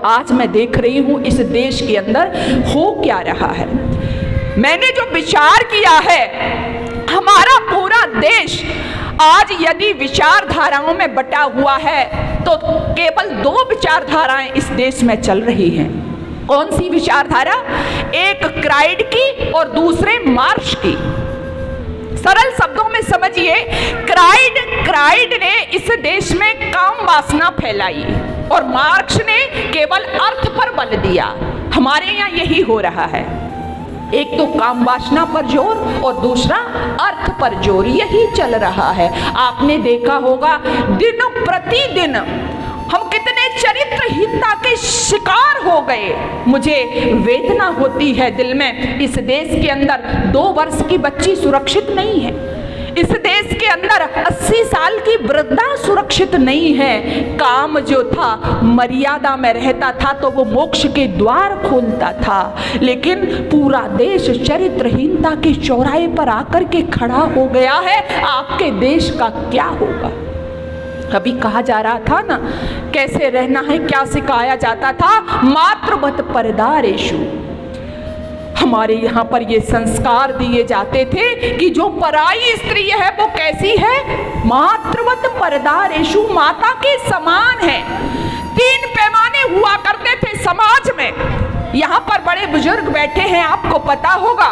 आज मैं देख रही हूँ इस देश के अंदर हो क्या रहा है। मैंने जो विचार किया है, हमारा पूरा देश आज यदि विचारधाराओं में बटा हुआ है तो केवल 2 विचारधाराएं इस देश में चल रही हैं। कौन सी विचारधारा? एक क्राइड की और दूसरे मार्क्स की। सरल शब्दों में समझिए, क्राइड ने इस देश में काम वासना फैलाई और मार्क्स ने केवल अर्थ पर बल दिया। हमारे यहाँ यही हो रहा है, एक तो काम वासना पर जोर और दूसरा अर्थ पर जोर, यही चल रहा है। आपने देखा होगा दिनों प्रतिदिन हम कितने चरित्रहीनता के शिकार हो गए। मुझे वेदना होती है दिल में, इस देश के अंदर 2 वर्ष की बच्ची सुरक्षित नहीं है, इस देश के अंदर 80 साल की वृद्धा सुरक्षित नहीं है। काम जो था मर्यादा में रहता था तो वो मोक्ष के द्वार खोलता था, लेकिन पूरा देश चरित्रहीनता के चौराहे पर आकर के खड़ा हो गया है। आपके देश का क्या होगा? अभी कहा जा रहा था ना, कैसे रहना है, क्या सिखाया जाता था? मातृवत परदारेषु। हमारे यहाँ पर ये संस्कार दिए जाते थे कि जो पराई स्त्री है वो कैसी है? मातृवत परदारेषु, माता के समान है। 3 पैमाने हुआ करते थे समाज में। यहाँ पर बड़े बुजुर्ग बैठे हैं, आपको पता होगा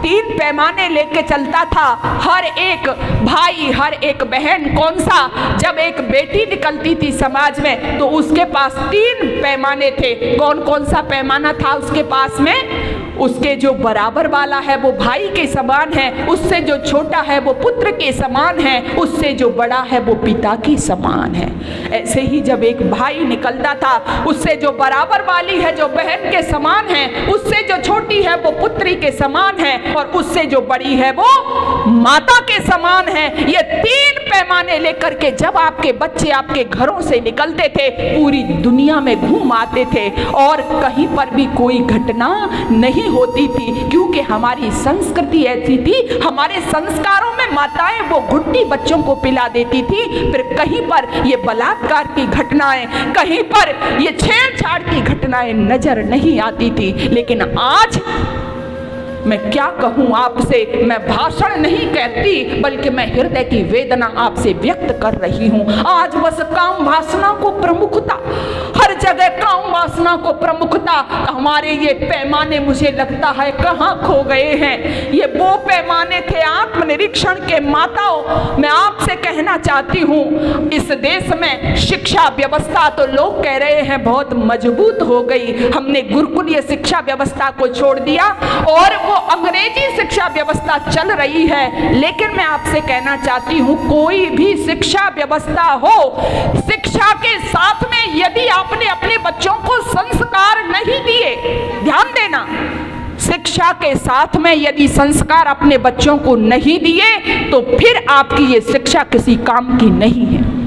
3 पैमाने लेके चलता था हर एक भाई, हर एक बहन। कौन सा? जब एक बेटी निकलती थी समाज में तो उसके पास 3 पैमाने थे। कौन कौन सा पैमाना था उसके पास में? उसके जो बराबर वाला है वो भाई के समान है, उससे जो छोटा है वो पुत्र के समान है, उससे जो बड़ा है वो पिता के समान है। ऐसे ही जब एक भाई निकलता था, उससे जो बराबर वाली है जो बहन के समान है, उससे जो छोटी है वो पुत्री के समान है, और उससे जो बड़ी है वो माता के समान है। ये 3 पैमाने लेकर के जब आपके बच्चे आपके घरों से निकलते थे, पूरी दुनिया में घूम आते थे और कहीं पर भी कोई घटना नहीं होती थी, क्योंकि हमारी संस्कृति ऐसी थी। हमारे संस्कारों में माताएं वो घुट्टी बच्चों को पिला देती थी, फिर कहीं पर ये बलात्कार की घटनाएं, कहीं पर ये छेड़छाड़ की घटनाएं नजर नहीं आती थी। लेकिन आज मैं क्या कहूँ आपसे, मैं भाषण नहीं कहती बल्कि मैं हृदय की वेदना आपसे व्यक्त कर रही हूँ। आज बस काम वासना को प्रमुखता, हर जगह काम वासना को प्रमुखता। हमारे ये पैमाने मुझे लगता है कहाँ खो गए हैं। ये वो पैमाने थे आत्मनिरीक्षण के। माताओं, मैं आपसे कहना चाहती हूँ, इस देश में शिक्षा व्यवस्था तो लोग कह रहे हैं बहुत मजबूत हो गई, हमने गुरुकुलीय शिक्षा व्यवस्था को छोड़ दिया और वो अंग्रेजी शिक्षा व्यवस्था चल रही है। लेकिन मैं आपसे कहना चाहती हूँ, कोई भी शिक्षा व्यवस्था हो, शिक्षा के साथ में यदि आपने अपने बच्चों को संस्कार नहीं दिए, ध्यान देना, शिक्षा के साथ में यदि संस्कार अपने बच्चों को नहीं दिए तो फिर आपकी ये शिक्षा किसी काम की नहीं है।